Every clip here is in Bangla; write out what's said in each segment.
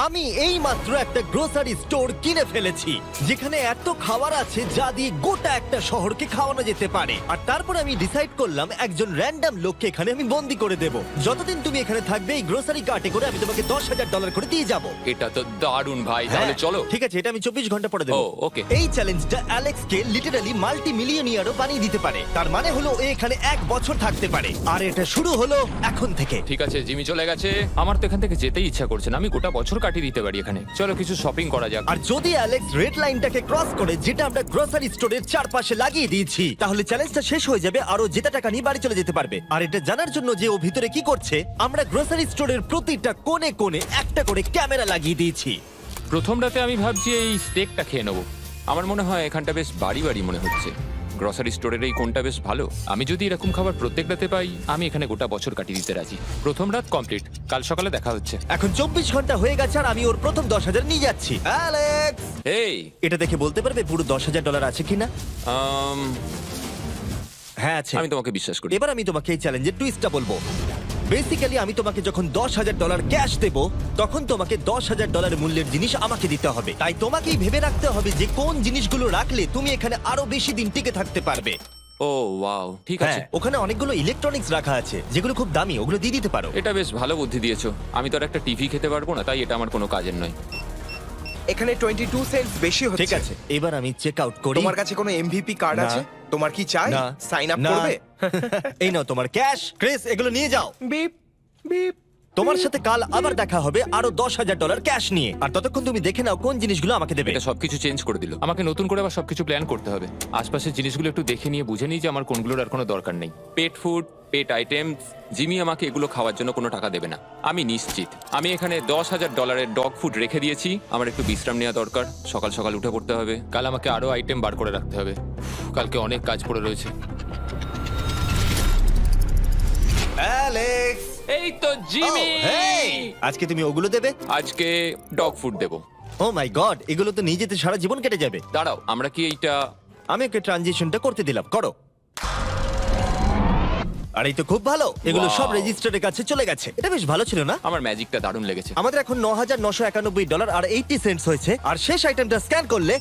আমি এই মাত্র একটা গ্রোসারি স্টোর কিনে ফেলেছি যেখানে এত খাবার আছে যা দিয়ে গোটা একটা শহরকে খাওয়ানো যেতে পারে। আর তারপর আমি ডিসাইড করলাম একজন র্যান্ডম লোককে এখানে আমি বন্দি করে দেব। যতদিন তুমি এখানে থাকবে এই গ্রোসারি কার্টে করে আমি তোমাকে $10,000 করে দিয়ে যাবো। এটা তো দারুণ ভাই, তাহলে চলো। ঠিক আছে, এটা আমি 24 ঘন্টা পরে দেবো। ও, okay. এই চ্যালেঞ্জটা অ্যালেক্সকে লিটারালি মাল্টি মিলিয়নিয়ারও বানিয়ে দিতে পারে। তার মানে হলো ও এখানে 1 বছর থাকতে পারে। আর এটা শুরু হলো এখন থেকে। ঠিক আছে, জিমি চলে গেছে। আমার তো এখান থেকে যেতেই ইচ্ছা করছে না। আমি গোটা বছর কাটিয়ে দিতে পারি এখানে। চলো কিছু শপিং করা যাক। আর যদি অ্যালেক্স রেড লাইনটাকে ক্রস করে, যেটা আমরা গ্রোসারি স্টোরের চারপাশে লাগিয়ে দিয়েছি, তাহলে চ্যালেঞ্জটা শেষ হয়ে যাবে আর ও জেতা টাকা নিয়ে বাড়ি চলে যেতে পারবে। আর এটা জানার জন্য যে ও ভিতরে কি করছে, আমরা গ্রোসারি স্টোরের প্রতিটা কোণে কোণে একটা করে ক্যামেরা লাগিয়ে দিয়েছি। প্রথম রাতে আমি ভাবছি এই স্টেকটা খেয়ে নেবো। আমার মনে হয় এখানটা বেশ বাড়ি বাড়ি মনে হচ্ছে। গ্রসারি স্টোরের এই কোনটা বেশ ভালো। আমি যদি এরকম খাবার প্রত্যেক রাতে পাই, আমি এখানে গোটা বছর কাটিয়ে দিতে রাজি। প্রথম রাত কমপ্লিট, কাল সকালে দেখা হচ্ছে। এখন 24 ঘন্টা হয়ে গেছে আর আমি ওর প্রথম 10,000 নিয়ে যাচ্ছি। অ্যালেক্স, এই এটা দেখে বলতে পারবে পুরো $10,000 আছে কিনা? হ্যাঁ আছে। আমি তোমাকে বিশ্বাস করি। এবার আমি তোমাকে এই চ্যালেঞ্জের টুইস্টটা বলবো। বেসিক্যালি আমি তোমাকে যখন $10,000 ক্যাশ দেব, তখন তোমাকে $10,000 মূল্যের জিনিস আমাকে দিতে হবে। তাই তোমাকেই ভেবে রাখতে হবে যে কোন জিনিসগুলো রাখলে তুমি এখানে আরো বেশি দিন টিকে থাকতে পারবে। ও ওয়াও, ঠিক আছে। হ্যাঁ, ওখানে অনেকগুলো ইলেকট্রনিক্স রাখা আছে যেগুলো খুব দামি, ওগুলো দিয়ে দিতে পারো। এটা বেশ ভালো বুদ্ধি দিয়েছো। আমি তো আর একটা টিভি খেতে পারবো না, তাই এটা আমার কোনো কাজের নয়। এখানে 22 সেন্টস বেশি হচ্ছে। ঠিক আছে, এবার আমি চেক আউট করি। তোমার কাছে কোনো এমভিপি কার্ড না। আছে? তোমার কি চাই? না। সাইন আপ না। করবে? এই নাও তোমার ক্যাশ। ক্রিস, এগুলো নিয়ে যাও। Beep beep. তোমার সাথে কাল আবার দেখা হবে আরো $10,000 ক্যাশ নিয়ে। আর ততক্ষণ তুমি দেখে নাও কোন জিনিসগুলো আমাকে দেবে। এটা সবকিছু চেঞ্জ করে দিল। আমাকে নতুন করে আবার সবকিছু প্ল্যান করতে হবে। আশপাশের জিনিসগুলো একটু দেখে নিয়ে বুঝে নিই যে আমার কোনগুলোর আর কোনো দরকার নেই। পেট ফুড, পেট আইটেমস, জিমি আমাকে এগুলো খাওয়ার জন্য কোনো টাকা দেবে না, আমি নিশ্চিত। আমি এখানে $10,000 ডগ ফুড রেখে দিয়েছি। আমার একটু বিশ্রাম নেওয়া দরকার। সকাল সকাল উঠে পড়তে হবে। কাল আমাকে আরো আইটেম বার করে রাখতে হবে। কালকে অনেক কাজ পড়ে রয়েছে। অ্যালেক্স, এই তো জিমি। Oh, hey! আজকে তুমি ওগুলো দেবে? আজকে ডগ ফুড দেবো। ও মাই গড, এগুলো তো নিয়ে যেতে সারা জীবন কেটে যাবে। দাঁড়াও, আমরা কি এইটা আমি ওকে ট্রানজিশনটা করতে দিলাম, করো। আর এই তো খুব ভালো, এগুলো Wow! সব রেজিস্টারের কাছে চলে গেছে। এটা বেশ ভালো ছিল না? আমার ম্যাজিকটা দারুণ লেগেছে। আমাদের এখন $9,991 আর 80 সেন্টস হয়েছে। আর শেষ আইটেমটা স্ক্যান করলে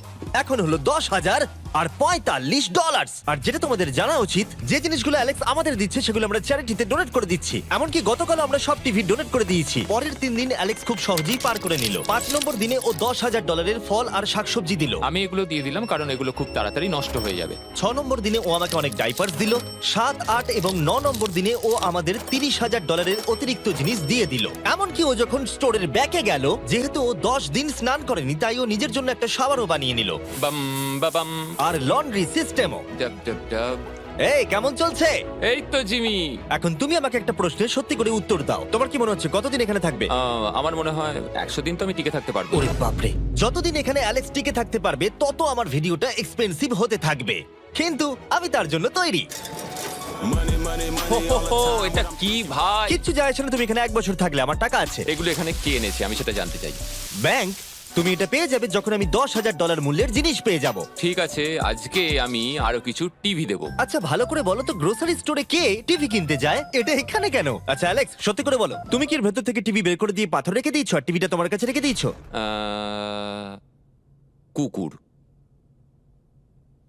এখন হলো $10,045। আর যেটা তোমাদের জানা উচিত, যে জিনিসগুলো অ্যালেক্স আমাদের দিচ্ছে সেগুলো আমরা চ্যারিটিতে ডোনেট করে দিচ্ছি। এমনকি গতকাল আমরা সব টিভি ডোনেট করে দিয়েছি। পরের 3 দিন অ্যালেক্স খুব সহজেই পার করে নিল। 5 নম্বর দিনে ও $10,000 ফল আর শাকসবজি দিল। আমি এগুলো দিয়ে দিলাম কারণ এগুলো খুব তাড়াতাড়ি নষ্ট হয়ে যাবে। 6 নম্বর দিনে ও আমাকে অনেক ডাইপার্স দিল। 7, 8 এবং 9 নম্বর দিনে ও আমাদের $30,000 অতিরিক্ত জিনিস দিয়ে দিল। এমনকি ও যখন স্টোরের ব্যাকে গেল, যেহেতু ও 10 দিন স্নান করেনি, তাই ও নিজের জন্য একটা শাওয়ারও বানিয়ে নিল। বাম বাবাম, আর লন্ড্রি সিস্টেমও। ডাব ডাব ডাব। এই কেমন চলছে? এই তো জিমি। এখন তুমি আমাকে একটা প্রশ্নের সত্যি করে উত্তর দাও। তোমার কি মনে হচ্ছে কতদিন এখানে থাকবে? আমার মনে হয় 100 দিন তো আমি টিকে থাকতে পারবো। ওরে বাপরে, যতদিন এখানে অ্যালেক্স টিকে থাকতে পারবে তত আমার ভিডিওটা এক্সপেন্সিভ হতে থাকবে। কিন্তু আমি তার জন্য তৈরি। হো, হো, হো, এটা কি ভাই? কিচ্ছু যায় আসে না তুমি এখানে 1 বছর থাকলে, আমার টাকা আছে। এগুলো এখানে কে এনেছে আমি সেটা জানতে চাই। ব্যাংক, তুমি এটা পেয়ে যাবে যখন আমি $10,000 মূল্যের জিনিস পেয়ে যাব। ঠিক আছে, আজকে আমি আরো কিছু টিভি দেবো। আচ্ছা ভালো করে বলো তো, গ্রোসারি স্টোরে কে টিভি কিনতে যায়? এটা এখানে কেন? আচ্ছা অ্যালেক্স, সত্যি করে বলো, তুমি কি এর ভেতর থেকে টিভি বের করে দিয়ে পাথর রেখে দিয়েছো আর টিভিটা তোমার কাছে রেখে দিয়েছো? কুকুর।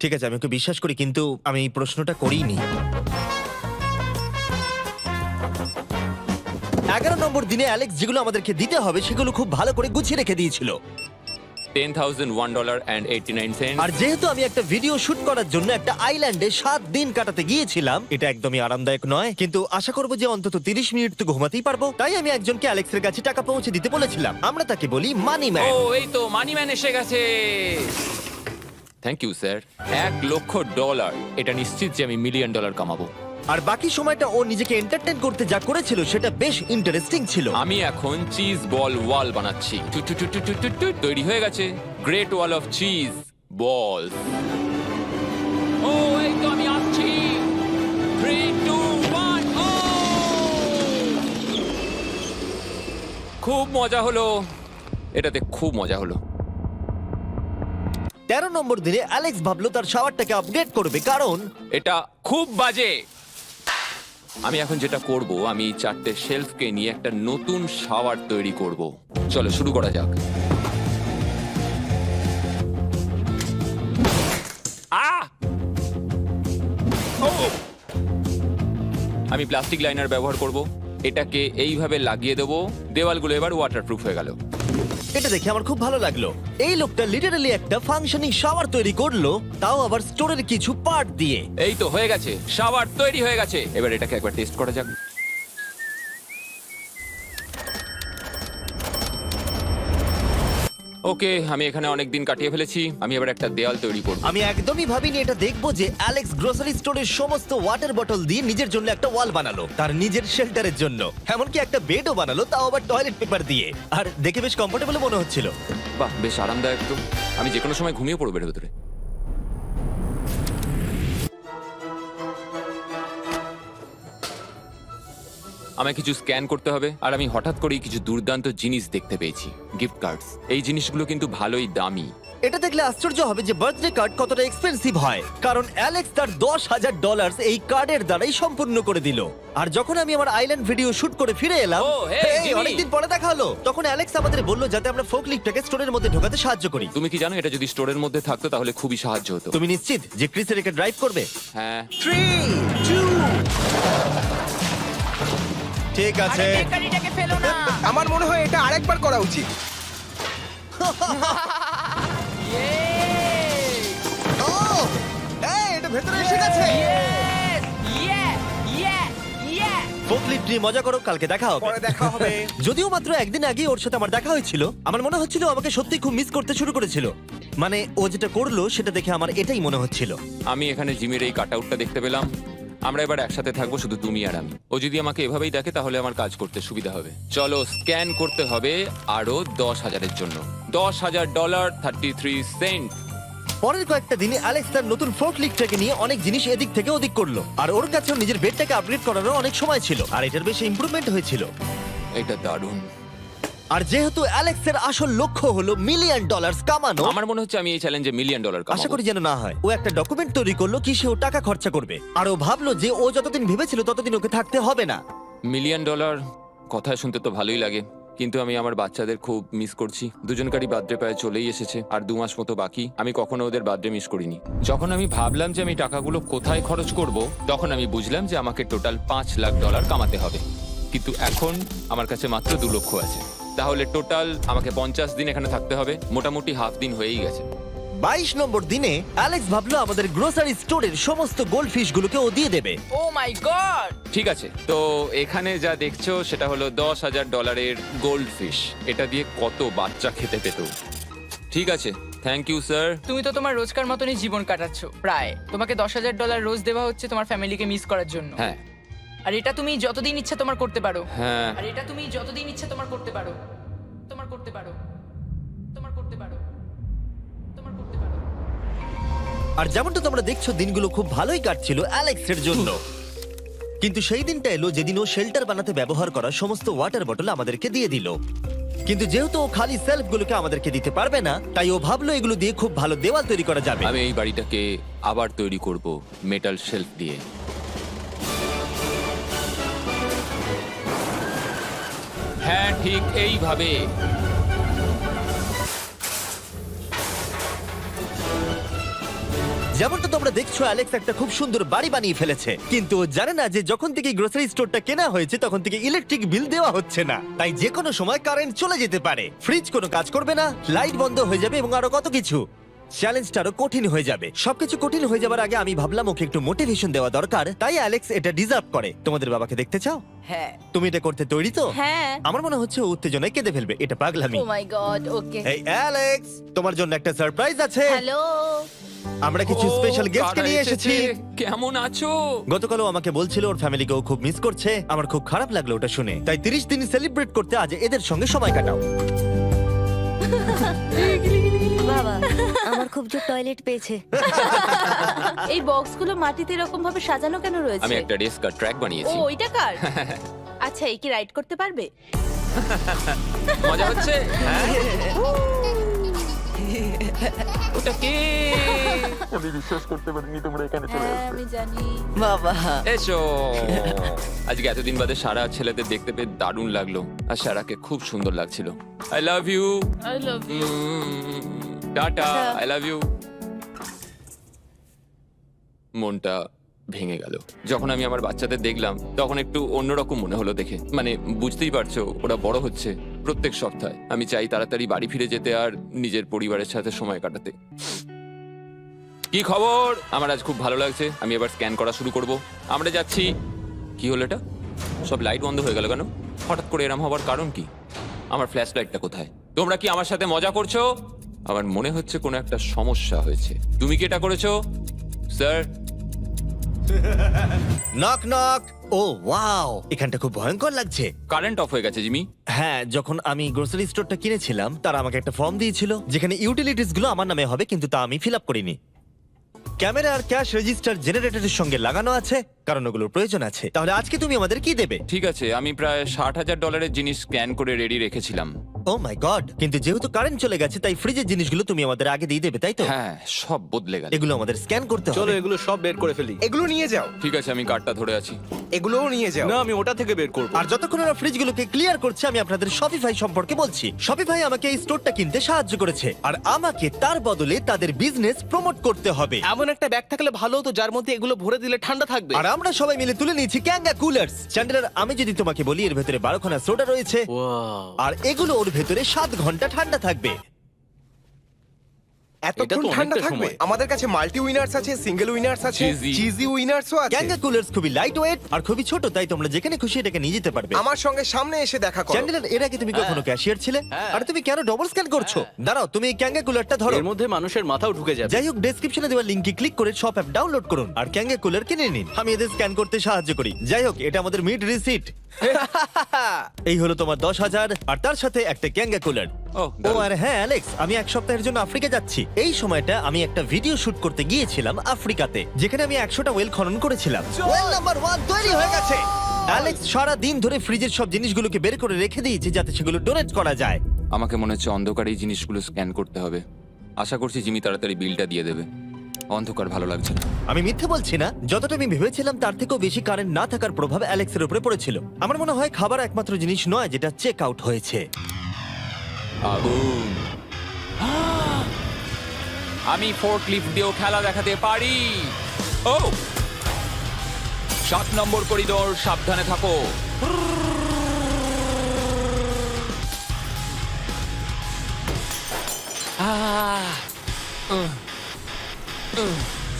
ঠিক আছে, আমি ওকে বিশ্বাস করি, কিন্তু আমি এই প্রশ্নটা করিনি। 11 নম্বর দিনে অ্যালেক্স যেগুলো আমাদেরকে দিতে হবে সেগুলো খুব ভালো করে গুছিয়ে রেখে দিয়েছিল। $10,001.89। আর যেহেতু আমি একটা ভিডিও শুট করার জন্য একটা আইল্যান্ডে 7 দিন কাটাতে গিয়েছিলাম, এটা একদমই আরামদায়ক নয়, কিন্তু আশা করবো যে অন্তত 30 মিনিট তো ঘুমাতেই পারবো। তাই আমি একজনকে অ্যালেক্সের কাছে টাকা পৌঁছে দিতে বলেছিলাম। আমরা তাকে বলি মানি ও ম্যান। এই তো মানি ম্যান এসে গেছে। Thank you sir. $1,00,000। এটা নিশ্চিত যে আমি $1 মিলিয়ন কামাবো। আর বাকি সময়টা ও নিজেকে এন্টারটেইন করতে যা করেছিল সেটা বেশ ইন্টারেস্টিং ছিল। আমি এখন চিজ বল ওয়াল বানাচ্ছি। টু টু টু টু টু টু টু, তৈরি হয়ে গেছে great wall of cheese ball. ও এই তো আমি আসছি। 3, 2, 1 ও খুব মজা হলো, এটাতে খুব মজা হলো। 13 নম্বর দিনে অ্যালেক্স ভাবলো তার শাওয়ারটাকে আপগ্রেড করবে, কারণ এটা খুব বাজে। আমি এখন যেটা করব, আমি এই 4টে শেলফকে নিয়ে একটা নতুন শাওয়ার তৈরি করব। চলো শুরু করা যাক। আহ! ও! আমি প্লাস্টিক লাইনার ব্যবহার করব। এটাকে এইভাবে লাগিয়ে দেবো। দেওয়ালগুলো এবার ওয়াটারপ্রুফ হয়ে গেল। এটা দেখে আমার খুব ভালো লাগলো। এই লোকটা লিটারালি একটা ফাংশনিং শাওয়ার তৈরি করলো, তাও আবার স্টোরের কিছু পার্ট দিয়ে। এই তো হয়ে গেছে, শাওয়ার তৈরি হয়ে গেছে। এবার এটাকে একবার টেস্ট করা যাক। ওকে, আমি এখানে অনেক দিন কাটিয়ে ফেলেছি। আমি এবার একটা দেওয়াল তৈরি করব। আমি একদমই ভাবিনি এটা দেখবো যে অ্যালেক্স গ্রোসারি স্টোরের সমস্ত ওয়াটার বটল দিয়ে নিজের জন্য একটা ওয়াল বানালো, তার নিজের শেল্টারের জন্য। এমনকি একটা বেডও বানালো, তাও আবার টয়লেট পেপার দিয়ে। আর দেখে বেশ কমফোর্টেবল মনে হচ্ছিল। বাহ, বেশ আরামদায়ক তো। আমি যে কোনো সময় ঘুমিয়ে পড়বো এর ভেতরে। আমায় কিছু স্ক্যান করতে হবে, আর আমি হঠাৎ করেই কিছু দুর্দান্ত জিনিস দেখতে পেয়েছি। Gift cards. এই জিনিসগুলো কিন্তু ভালোই দামি। এটা দেখলে আশ্চর্য হবে যে বার্থডে কার্ড কতটা এক্সপেন্সিভ হয়, কারণ অ্যালেক্স তার $10,000 এই কার্ডের দ্বারাই সম্পূর্ণ করে দিল। আর যখন আমি আমার আইল্যান্ড ভিডিও শুট করে ফিরে এলাম, ও, hey, hey, জিমি। অনেকদিন পরে দেখা হলো, তখন অ্যালেক্স আমাদের বললো যাতে আমরা ফোকলিফটটাকে স্টোরের মধ্যে ঢোকাতে সাহায্য করি। তুমি কি জানো, এটা যদি স্টোরের মধ্যে থাকতো তাহলে খুবই সাহায্য হতো। তুমি নিশ্চিত যে ক্রিসের একে ড্রাইভ করবে? হ্যাঁ। 3, 2 ঠিক আছে। গাড়িটাকে ফেলো না। আমার মনে হয় এটা আরেকবার করা উচিত। ও এই এটা ভেতরে এসে গেছে। ফোকলিফট নিয়ে মজা করো, কালকে দেখা হবে। পরে দেখা হবে। যদিও মাত্র একদিন আগে ওর সাথে আমার দেখা হয়েছিল, আমার মনে হচ্ছিল আমাকে সত্যি খুব মিস করতে শুরু করেছিল। মানে ও যেটা করলো সেটা দেখে আমার এটাই মনে হচ্ছিল। আমি এখানে জিমির এই কাটআউটটা দেখতে পেলাম। আমরা এবার একসাথে থাকবো, শুধু তুমি আর আমি। ও যদি আমাকে এভাবেই দেখে তাহলে আমার কাজ করতে সুবিধা হবে। চলো স্ক্যান করতে হবে আরো 10,000-এর জন্য। $10,000 33 সেন্ট। পরের কয়েকটা দিনে অ্যালেক্স তার নতুন ফোকলিফটটাকে নিয়ে অনেক জিনিস এদিক থেকে ওদিক করলো, আর ওর কাছেও নিজের বেডটাকে আপগ্রেড করারও অনেক সময় ছিল, আর এটার বেশ ইমপ্রুভমেন্ট হয়েছিল। এটা দারুণ। আর যেহেতু অ্যালেক্সের আসল লক্ষ্য হলো $1,000,000 কামানো, আমার মনে হচ্ছে আমি এই চ্যালেঞ্জে $1 মিলিয়ন আশা কামাবো। করি যেন না হয়। ও একটা ডকুমেন্ট তৈরি করলো কিসে ও টাকা খরচা করবে, আর ও ভাবলো যে ও যতদিন ভেবেছিল ততদিন ওকে থাকতে হবে না। $1 মিলিয়ন কথা শুনতে তো ভালোই লাগে, কিন্তু আমি আমার বাচ্চাদের খুব মিস করছি। দুজনকারই বার্থডে প্রায় চলেই এসেছে, আর 2 মাস মতো বাকি। আমি কখনো ওদের বার্থডে মিস করিনি। যখন আমি ভাবলাম যে আমি টাকাগুলো কোথায় খরচ করব, তখন আমি বুঝলাম যে আমাকে টোটাল $5 লাখ কামাতে হবে। কিন্তু এখন আমার কাছে মাত্র 2 লক্ষ আছে। তাহলে টোটাল আমাকে 50 দিন এখানে থাকতে হবে। মোটামুটি হাফ দিন হয়েই গেছে। 22 নম্বর দিনে অ্যালেক্স ভাবলো আমাদের গ্রোসারি স্টোরের সমস্ত গোল্ড ফিশ গুলোকে ও দিয়ে দেবে। ও মাই গড। ঠিক আছে, তো এখানে যা দেখছো সেটা হলো $10,000 গোল্ড ফিশ। এটা দিয়ে কত বাচ্চা খেতে পেত। ঠিক আছে, থ্যাংক ইউ স্যার। তুমি তো তোমার রোজকার মতনই জীবন কাটাচ্ছ প্রায়। তোমাকে $10,000 রোজ দেওয়া হচ্ছে তোমার ফ্যামিলিকে মিস করার জন্য। হ্যাঁ আর এটা তুমি যতদিন ইচ্ছা তোমার করতে পারো। হ্যাঁ। আর এটা তুমি যতদিন ইচ্ছা তোমার করতে পারো। তোমার করতে পারো। তোমার করতে পারো। তোমার করতে পারো। আর যেমনটা তোমরা দেখছো দিনগুলো খুব ভালোই কাটছিল অ্যালেক্সের জন্য, কিন্তু সেই দিনটা এলো যেদিন ও শেল্টার বানাতে ব্যবহার করা সমস্ত ওয়াটার বটল আমাদেরকে দিয়ে দিল। কিন্তু যেহেতু ও খালি সেলফগুলোকে আমাদেরকে দিতে পারবে না, তাই ও ভাবলো এগুলো দিয়ে খুব ভালো দেওয়াল তৈরি করা যাবে। আমি এই বাড়িটাকে আবার তৈরি করব মেটাল শেলফ দিয়ে। হ্যাঁ, ঠিক এইভাবে। যেমনটা তোমরা দেখছো অ্যালেক্স একটা খুব সুন্দর বাড়ি বানিয়ে ফেলেছে, কিন্তু ও জানে না যে যখন থেকে গ্রোসারি স্টোরটা কেনা হয়েছে তখন থেকে ইলেকট্রিক বিল দেওয়া হচ্ছে না। তাই যে কোনো সময় কারেন্ট চলে যেতে পারে, ফ্রিজ কোনো কাজ করবে না, লাইট বন্ধ হয়ে যাবে এবং আরো কত কিছু। চ্যালেঞ্জটা আরো কঠিন হয়ে যাবে। সবকিছু কঠিন হয়ে যাবার আগে আমি ভাবলাম ওকে একটু মোটিভেশন দেওয়া দরকার, তাই অ্যালেক্স এটা ডিজার্ভ করে। তোমাদের বাবাকে দেখতে চাও? হ্যাঁ তুমি এটা করতে তৈরি তো? হ্যাঁ আমার মনে হচ্ছে ও উত্তেজনায় কেঁদে ফেলবে। এটা পাগলামি। ও মাই গড ওকে এই অ্যালেক্স, তোমার জন্য একটা সারপ্রাইজ আছে। হ্যালো আমরা কিছু ও, স্পেশাল গেস্টকে কারা নিয়ে এসেছি। কেমন আছো? গতকালও আমাকে বলছিল ওর ফ্যামিলিকেও খুব মিস করছে। আমার খুব খারাপ লাগলো ওটা শুনে, তাই 30 দিন সেলিব্রেট করতে আজ এদের সঙ্গে সময় কাটাও। বাবা আমার খুব জোর টয়লেট পেয়েছে। এই বক্সগুলো মাটিতে এরকম ভাবে সাজানো কেন আমি রয়েছে? একটা ডেস্ক আর ট্র্যাক ও বানিয়েছি। ওইটা কার? আচ্ছা এই কি রাইড করতে পারবে? মজা হচ্ছে? ওটা কে? আমি বিশ্বাস করতে পারিনি তোমরা এখানে চলে হ্যাঁ আসবে। আমি জানি। বাবা এসো। আজকে এতদিন বাদে সারা ছেলেদের দেখতে পেয়ে দারুণ লাগলো, আর সারাকে খুব সুন্দর লাগছিল। I love you. I love you. টাটা। আচ্ছা। I love you. মনটা ভেঙে গেল যখন আমি আমার বাচ্চাদের দেখলাম। তখন একটু অন্যরকম মনে হলো দেখে। মানে বুঝতেই পারছো, ওরা বড় হচ্ছে প্রত্যেক সপ্তাহে। আমি চাই তাড়াতাড়ি বাড়ি ফিরে যেতে আর নিজের পরিবারের সাথে সময় কাটাতে। কি খবর? আমার আজ খুব ভালো লাগছে। আমি এবার স্ক্যান করা শুরু করব। আমরা যাচ্ছি। কি হলো এটা? সব লাইট বন্ধ হয়ে গেল কেন? হঠাৎ করে এরম হবার কারণ কি? আমার ফ্ল্যাশ লাইটটা কোথায়? তোমরা কি আমার সাথে মজা করছো? আমার মনে হচ্ছে কোনো একটা সমস্যা হয়েছে। তুমি কি এটা করেছো স্যার? Knock knock. ও ওয়াও, এখানটা খুব ভয়ঙ্কর লাগছে। কারেন্ট অফ হয়ে গেছে জিমি। হ্যাঁ, যখন আমি গ্রোসারি স্টোরটা কিনেছিলাম তারা আমাকে একটা ফর্ম দিয়েছিল যেখানে ইউটিলিটিস গুলো আমার নামে হবে, কিন্তু তা আমি ফিল আপ করিনি। ক্যামেরা আর ক্যাশ রেজিস্টার জেনারেটরের সঙ্গে লাগানো আছে, কারণ ওগুলোর প্রয়োজন আছে। তাহলে আজকে তুমি আমাদের কি দেবে? ঠিক আছে, আমি প্রায় $60,000 জিনিস স্ক্যান করে রেডি রেখেছিলাম। ও মাই গড, কিন্তু যেহেতু কারেন্ট চলে গেছে তাই ফ্রিজের জিনিসগুলো তুমি আমাদের আগে দিয়ে দেবে, তাই তো? হ্যাঁ, সব বদলে গেল। এগুলো আমাদের স্ক্যান করতে চলো হবে। এগুলো সব বের করে ফেলি। এগুলো নিয়ে যাও, ঠিক আছে, আমি কার্ডটা ধরে আছি। এগুলোও নিয়ে যাও। না, আমি ওটা থেকে বের করব। আর যতক্ষণ ওরা ফ্রিজগুলোকে ক্লিয়ার করছে আমি আপনাদের শপিফাই সম্পর্কে বলছি। শপিফাই আমাকে এই স্টোরটা কিনতে সাহায্য করেছে আর আমাকে তার বদলে তাদের বিজনেস প্রমোট করতে হবে। এমন একটা ব্যাগ থাকলে ভালো হতো যার মধ্যে এগুলো ভরে দিলে ঠান্ডা থাকবে। আর আমরা সবাই মিলে তুলে নিয়েছি ক্যাঙ্গা কুলার্স। চ্যান্ডেলার, আমি যদি তোমাকে বলি এর ভেতরে 12খানা সোডা রয়েছে ওয়াও, আর এগুলো ওর ভেতরে 7 ঘন্টা ঠান্ডা থাকবে। এটা এতক্ষণ তো ঠান্ডা অনেকটা থাকবে? সময়। আমাদের কাছে মাল্টি উইনার্স আছে, সিঙ্গেল উইনার্স আছে, Cheesy। চিজি উইনার্সও আছে। ক্যাঙ্গা কুলার্স খুবই লাইট ওয়েট আর খুবই ছোট, তাই তোমরা যেখানে খুশি এটাকে নিয়ে যেতে পারবে। আমার সঙ্গে সামনে এসে দেখা করো। চ্যান্ডেলার, এর আগে তুমি কখনো ক্যাশিয়ার ছিলে? হ্যাঁ। আর তুমি কেন ডবল স্ক্যান করছো? দাঁড়াও, তুমি এই ক্যাঙ্গা কুলারটা ধরো। এর মধ্যে মানুষের মাথাও ঢুকে যাবে। যাই হোক, ডেসক্রিপশনে দেওয়া লিংকে ক্লিক করে শপ অ্যাপ ডাউনলোড করুন আর ক্যাঙ্গা কুলার কিনে নিন। আমি এদের স্ক্যান করতে সাহায্য করি। যাই হোক, এটা আমাদের মিড রিসিট। এই হলো তোমার 10,000 আর তার সাথে একটা ক্যাঙ্গা কুলার। ও, ও দারুণ। আর হ্যাঁ অ্যালেক্স, আমি এক সপ্তাহের জন্য আফ্রিকা যাচ্ছি। এই সময়টা আমি একটা ভিডিও শুট করতে গিয়েছিলাম আফ্রিকাতে, যেখানে আমি 100টা ওয়েল খনন করেছিলাম। ওয়েল নাম্বার 1 তৈরি হয়ে গেছে। অ্যালেক্স সারা দিন ধরে ফ্রিজের সব জিনিসগুলোকে বের করে রেখে দিয়েছে যাতে সেগুলো ডোনেট করা যায়। আমাকে মনে হচ্ছে অন্ধকারে এই জিনিসগুলো স্ক্যান করতে হবে। আশা করছি জিমি তাড়াতাড়ি বিলটা দিয়ে দেবে। অন্ধকার ভালো লাগছে না। আমি মিথ্যে বলছি না, যতটা আমি ভেবেছিলাম তার থেকেও বেশি কারেন্ট না থাকার প্রভাব অ্যালেক্সের উপরে পড়েছিল। আমার মনে হয় খাবার একমাত্র জিনিস নয় যেটা চেক আউট হয়েছে। আগুন। আমি ফোর্কলিফট দিয়েও খেলা দেখাতে পারি। ও, 7 নম্বর করিডোর, সাবধানে থাকো।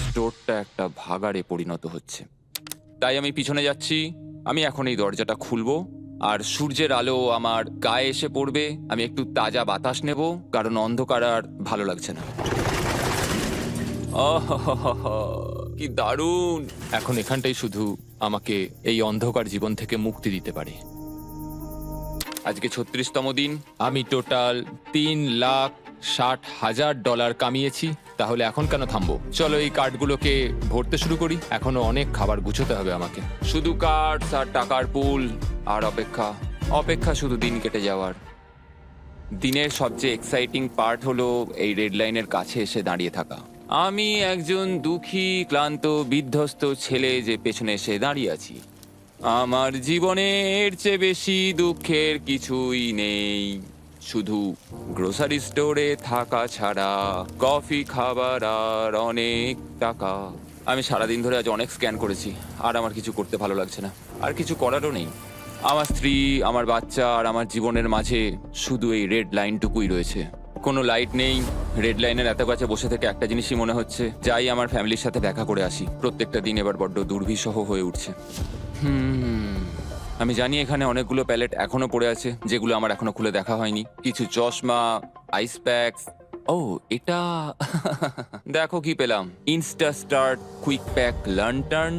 স্টোরটা একটা ভাগাড়ে পরিণত হচ্ছে, তাই আমি পিছনে যাচ্ছি। আমি এখন এই দরজাটা খুলবো আর সূর্যের আলো আমার গায়ে এসে পড়বে। আমি একটু তাজা বাতাস নেব, কারণ অন্ধকার আর ভালো লাগছে না। আহাহাহা, কি দারুণ! এখন এখানটাই শুধু আমাকে এই অন্ধকার জীবন থেকে মুক্তি দিতে পারে। আজকে 36তম দিন। আমি টোটাল $3,60,000 কামিয়েছি। তাহলে এখন কেন থামবো? চলো এই কার্ডগুলোকে ভরতে শুরু করি। এখনো অনেক খাবার গুছোতে হবে আমাকে। শুধু কার্ডস আর টাকার পুল আর অপেক্ষা, অপেক্ষা, শুধু দিন কেটে যাওয়ার। দিনের সবচেয়ে এক্সাইটিং পার্ট হলো এই রেড লাইনের কাছে এসে দাঁড়িয়ে থাকা। আমি একজন দুঃখী, ক্লান্ত, বিধ্বস্ত ছেলে যে পেছনে এসে দাঁড়িয়ে আছি। আমার জীবনে এর চেয়ে বেশি দুঃখের কিছুই নেই, শুধু গ্রোসারি স্টোরে থাকা ছাড়া, কফি খাবার আর অনেক টাকা। আমি সারাদিন ধরে আজ অনেক স্ক্যান করেছি আর আমার কিছু করতে ভালো লাগছে না। আর কিছু করারও নেই। আমার স্ত্রী, আমার বাচ্চা আর আমার জীবনের মাঝে শুধু এই রেড লাইনটুকুই রয়েছে। কোনো লাইট নেই। রেড লাইনের এত কাছে বসে থেকে একটা জিনিসই মনে হচ্ছে, যাই আমার ফ্যামিলির সাথে দেখা করে আসি। প্রত্যেকটা দিন এবার বড্ড দুর্বিষহ হয়ে উঠছে। আমি জানি এখানে অনেকগুলো প্যালেট এখনো পড়ে আছে যেগুলো আমার এখনো খুলে দেখা হয়নি। কিছু চশমা, আইস প্যাকস। ও, এটা দেখো কি পেলাম, ইনস্টা স্টার্ট কুইক প্যাক লান্টার্ন।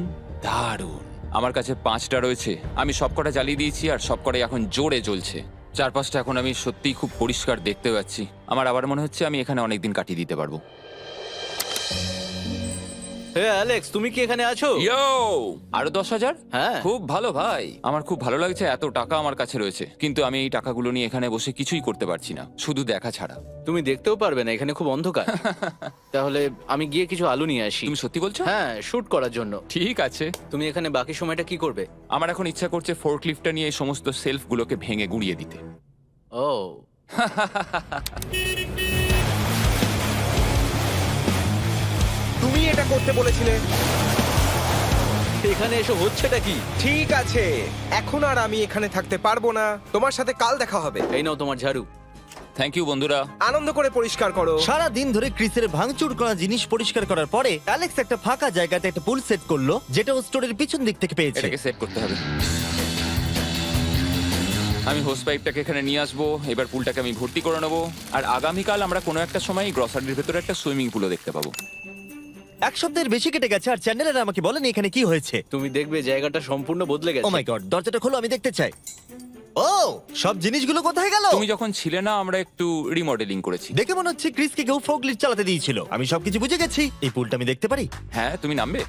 দারুণ! আমার কাছে 5টা রয়েছে। আমি সবকটা জ্বালিয়ে দিয়েছি আর সবকটাই এখন জোরে জ্বলছে। চারপাশটা এখন আমি সত্যিই খুব পরিষ্কার দেখতে পাচ্ছি। আমার আবার মনে হচ্ছে আমি এখানে অনেকদিন কাটিয়ে দিতে পারবো। হে অ্যালেক্স, তুমি কি এখানে আছো? ইয়ো, আরো 10,000? হ্যাঁ। খুব ভালো ভাই, আমার খুব ভালো লাগছে এত টাকা আমার কাছে রয়েছে, কিন্তু আমি এই টাকাগুলো নিয়ে এখানে বসে কিছুই করতে পারছি না, শুধু দেখা ছাড়া। তুমি দেখতেও পারবে না, এখানে খুব অন্ধকার। তাহলে আমি গিয়ে কিছু আলু নিয়ে আসি। তুমি সত্যি বলছো? হ্যাঁ, শুট করার জন্য। ঠিক আছে। তুমি এখানে বাকি সময়টা কি করবে? আমার এখন ইচ্ছা করছে ফোর্কলিফটটা নিয়ে এই সমস্ত সেলফগুলোকে ভেঙে গুঁড়িয়ে দিতে। ও, তুমি এটা করতে বলেছিলে। এখানে এসে হচ্ছেটা কি? ঠিক আছে, এখন আর আমি এখানে থাকতে পারবো না। তোমার সাথে কাল দেখা হবে। এই নাও তোমার ঝাড়ু। থ্যাংক ইউ বন্ধুরা। আনন্দ করে পরিষ্কার করো। সারা দিন ধরে ক্রিসের ভাঙচুর করা জিনিস পরিষ্কার করার পরে অ্যালেক্স একটা ফাঁকা জায়গাতে একটা পুল সেট করলো, যেটা ও স্টোরের পিছন দিক থেকে পেয়েছে। এটাকে সেট করতে হবে। আমি হোস পাইপটাকে এখানে নিয়ে আসবো, এবার পুলটাকে আমি ভর্তি করে নেবো, আর আগামীকাল আমরা কোনো একটা সময় গ্রসারির ভেতরে একটা সুইমিং পুলও দেখতে পাবো। এক সপ্তাহের বেশি কেটে গেছে আর চ্যানেলের আমাকে বলেনি এখানে কি হয়েছে। তুমি দেখবে জায়গাটা সম্পূর্ণ বদলে ও গেছে। মাই গড, দরজাটা খোলো, আমি দেখতে চাই। ও, সব জিনিসগুলো কোথায় গেল? তুমি যখন ছিলে না, আমরা একটু রিমডেলিং করেছি। দেখে মনে হচ্ছে ক্রিসকে কেউ ফোকলিফট চালাতে দিয়েছিল। আমি সবকিছু বুঝে গেছি। এই পুলটা আমি দেখতে পারি? হ্যাঁ, তুমি নামবে?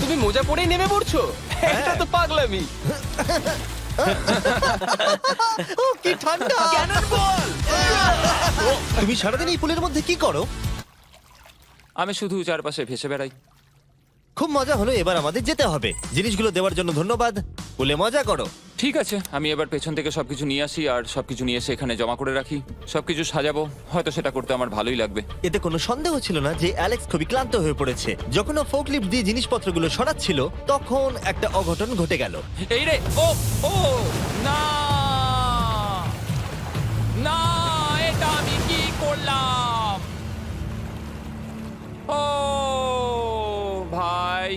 তুমি মোজা পরেই নেমে পড়ছো? এটা তো পাগলামি। ও কি ঠান্ডা! তুমি সারাদিন এই পুলের মধ্যে কি করো? আমি শুধু চারপাশে ভেসে বেড়াই। খুব মজা হলো, এবার আমাদের যেতে হবে। জিনিসগুলো দেওয়ার জন্য ধন্যবাদ। পুলে মজা করো। ঠিক আছে, আমি এবার পেছন থেকে সবকিছু নিয়ে আসি আর সবকিছু নিয়ে এসে এখানে জমা করে রাখি, সবকিছু সাজাবো। হয়তো সেটা করতে আমার ভালোই লাগবে। এতে কোনো সন্দেহ ছিল না যে অ্যালেক্স খুবই ক্লান্ত হয়ে পড়েছে। যখন ও ফোকলিফট দিয়ে জিনিসপত্রগুলো সরাচ্ছিল, তখন একটা অঘটন ঘটে গেল। এই রে, ও ও না না, এটা আমি কি করলাম? ও ভাই,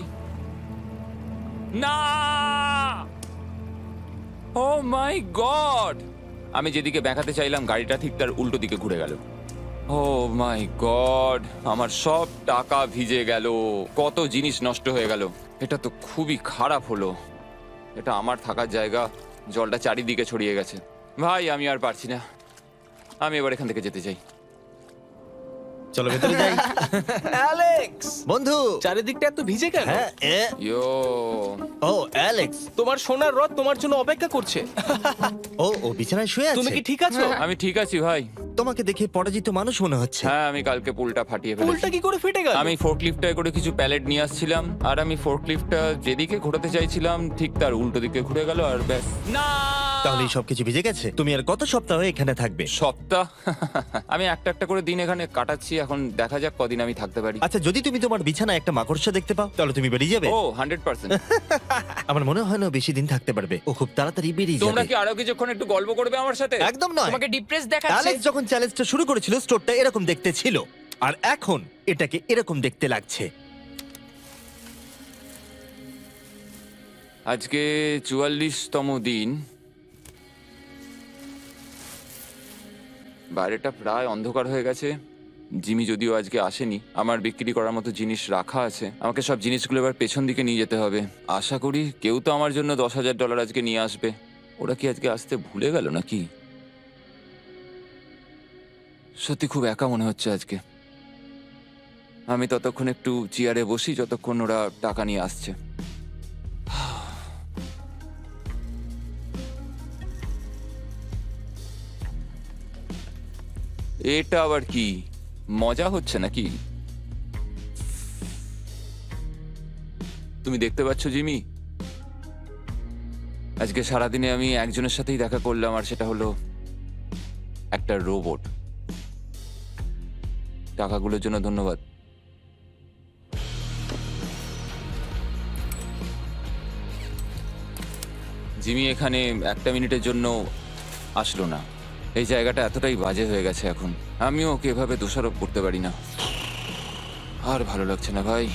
না! ও মাই গড! আমি যেদিকে ব্যাকাতে চাইলাম গাড়িটা ঠিক তার উল্টো দিকে ঘুরে গেল। ও মাই গড, আমার সব টাকা ভিজে গেল, কত জিনিস নষ্ট হয়ে গেল। এটা তো খুবই খারাপ হলো। এটা আমার থাকার জায়গা, জলটা চারিদিকে ছড়িয়ে গেছে। ভাই, আমি আর পারছি না, আমি এবার এখান থেকে যেতে চাই। চলো ভেতরে যাই। অ্যালেক্স, বন্ধু। চারিদিকটা এত ভিজে কেন? হ্যাঁ, ইয়ো, ও অ্যালেক্স। তোমার সোনার রথ তোমার জন্য অপেক্ষা করছে। ও বিছানায় শুয়ে আছে। তুমি কি ঠিক আছো? আমি ঠিক আছি ভাই। তোমাকে দেখে পরাজিত মানুষ মনে হচ্ছে। হ্যাঁ, আমি কালকে পুলটা ফাটিয়ে পুলটা ফেলেছি। কি করে ফেটে গেল? আমি ফোর্কলিফটটায় করে কিছু প্যালেট নিয়ে আসছিলাম, আর আমি ফোর্কলিফটটা যেদিকে ঘোরাতে চাইছিলাম ঠিক তার উল্টো দিকে ঘুরে গেল, আর ব্যাস। না! তাহলে সবকিছু ভিজে গেছে। তুমি আর কত সপ্তাহ এখানে থাকবে? সপ্তাহ? আমি একটা একটা করে দিন এখানে কাটাচ্ছি, এখন দেখা যাক কদিন আমি থাকতে পারি। আচ্ছা, যদি তুমি তোমার বিছানায় একটা মাকড়সা দেখতে পাও, তাহলে তুমি বেরিয়ে যাবে? ও 100%। আমার মনে হয় না ও বেশি দিন থাকতে পারবে। ও খুব তাড়াতাড়ি বেরিয়ে তোমরা যাবে। কি আরো কিছুক্ষণ একটু গল্প করবে আমার সাথে? একদম নয়। তোমাকে ডিপ্রেস দেখাচ্ছে। অ্যালেক্স যখন চ্যালেঞ্জটা শুরু করেছিল, স্টোরটা এরকম দেখতে ছিল, আর এখন এটাকে এরকম দেখতে লাগছে। আজকে 44তম দিন। বাইরেটা প্রায় অন্ধকার হয়ে গেছে। জিমি যদিও আজকে আসেনি, আমার বিক্রি করার মতো জিনিস রাখা আছে। আমাকে সব জিনিসগুলো এবার পেছন দিকে নিয়ে যেতে হবে। আশা করি কেউ তো আমার জন্য $10,000 আজকে নিয়ে আসবে। ওরা কি আজকে আসতে ভুলে গেল নাকি? সত্যি খুব একা মনে হচ্ছে আজকে। আমি ততক্ষণ একটু চেয়ারে বসি যতক্ষণ ওরা টাকা নিয়ে আসছে। এটা আবার কি মজা হচ্ছে নাকি? তুমি দেখতে পাচ্ছ জিমি, আজকে সারাদিনে আমি একজনের সাথেই দেখা করলাম, আর সেটা হলো একটা রোবট। টাকাগুলোর জন্য ধন্যবাদ। জিমি এখানে একটা মিনিটের জন্য আসলো না। এই জায়গাটা এতটাই বাজে হয়ে গেছে এখন, আমিও ওকে এভাবে দোষারোপ করতে পারি না। আর ভালো লাগছে না ভাই।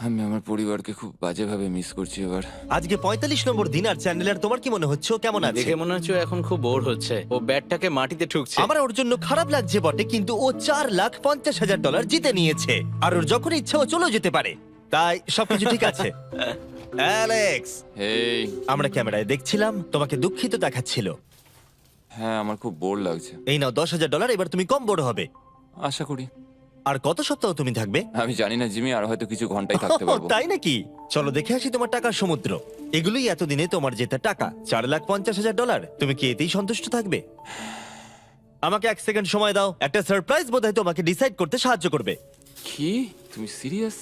আমি আমার পরিবারকে খুব বাজেভাবে মিস করছি এবার। আজকে 45 নম্বর দিন, আর চ্যান্ডেলার তোমার কি মনে হচ্ছে ও কেমন আছে? দেখে মনে হচ্ছে ও এখন খুব বোর হচ্ছে, ও ব্যাটটাকে মাটিতে ঠুকছে। আমার ওর জন্য খারাপ লাগছে বটে, কিন্তু ও $4,50,000 জিতে নিয়েছে, আর ওর যখন ইচ্ছা ও চলেও যেতে পারে, তাই সবকিছু ঠিক আছে। অ্যালেক্স, এই আমরা ক্যামেরায় দেখছিলাম, তোমাকে দুঃখিত দেখাচ্ছিল। হ্যাঁ, আমার খুব বোর লাগছে। এই নাও $10,000, এবার তুমি কম বড় হবে। আশা করি। আর কত সপ্তাহ তুমি থাকবে? আমি জানি না জিমি, আর হয়তো কিছু ঘন্টাই থাকতে পারবো। তাই নাকি? চলো দেখে আসি তোমার টাকার সমুদ্র। এগুলোই এতদিনে তোমার জেতা টাকা, $4,50,000। তুমি কি এতেই সন্তুষ্ট থাকবে? আমাকে 1 সেকেন্ড সময় দাও, একটা সারপ্রাইজ বোধহয় তোমাকে ডিসাইড করতে সাহায্য করবে। কি, তুমি সিরিয়াস?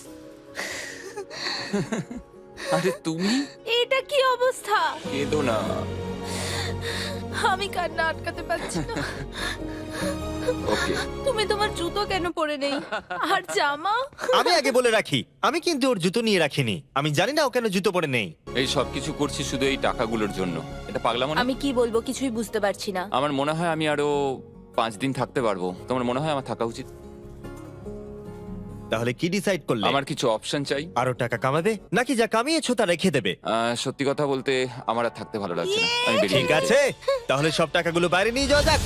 আরে তুমি এটা কি অবস্থা? কেঁদো না। আমি কান্না আটকাতে পারছি না। ওকে, তুমি তোমার জুতো কেন পরে নেই? আর জামা? আমি আগে বলে রাখি, আমি কিন্তু ওর জুতো নিয়ে রাখিনি। আমি জানি না ও কেন জুতো পরে নেই। এই সব কিছু করছি শুধু এই টাকাগুলোর জন্য। এটা পাগলামো না? আমি কি বলবো কিছুই বুঝতে পারছি না। আমার মনে হয় আমি আরো 5 দিন থাকতে পারবো। তোমার মনে হয় আমার থাকা উচিত? তাহলে কি ডিসাইড করলে? আমার কিছু অপশন চাই। আরো টাকা কামাবে, নাকি যা কামিয়েছো তা রেখে দেবে? সত্যি কথা বলতে আমার আর থাকতে ভালো লাগছে না, আমি বেরিয়ে ঠিক আছে, তাহলে সব টাকাগুলো বাইরে নিয়ে যাওয়া যাক।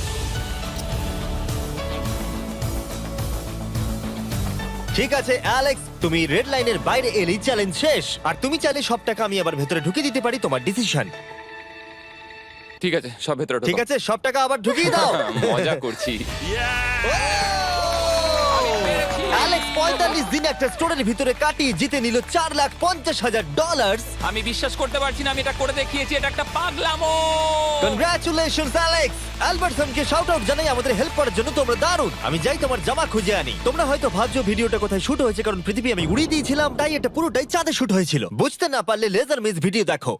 ঠিক আছে অ্যালেক্স, তুমি রেড লাইনের বাইরে এলেই চ্যালেঞ্জ শেষ। আর তুমি চাইলে সব টাকা আমি আবার ভেতরে ঢুকে দিতে পারি, তোমার ডিসিশন। ঠিক আছে, সব ভেতরে ঢোকো। ঠিক আছে, সব টাকা আবার ঢুকিয়ে দাও। মজা করছি। অ্যালেক্স 45 দিন একটা স্টোরের ভিতরে কাটিয়ে জিতে নিল $4,50,000। আমি বিশ্বাস করতে পারছি না আমি এটা করে দেখিয়েছি, এটা একটা পাগলামো। Congratulations Alex. অ্যালবার্টসনকে শাউট আউট জানাই আমাদের হেল্প করার জন্য, তোমরা দারুণ। আমি যাই তোমার জামা খুঁজে আনি। তোমরা হয়তো ভাবছো ভিডিওটা কোথায় শুট হয়েছে, কারণ পৃথিবী আমি উড়িয়ে দিয়েছিলাম, তাই এটা পুরোটাই চাঁদে শুট হয়েছিল। বুঝতে না পারলে লেজার মিস ভিডিও দেখো।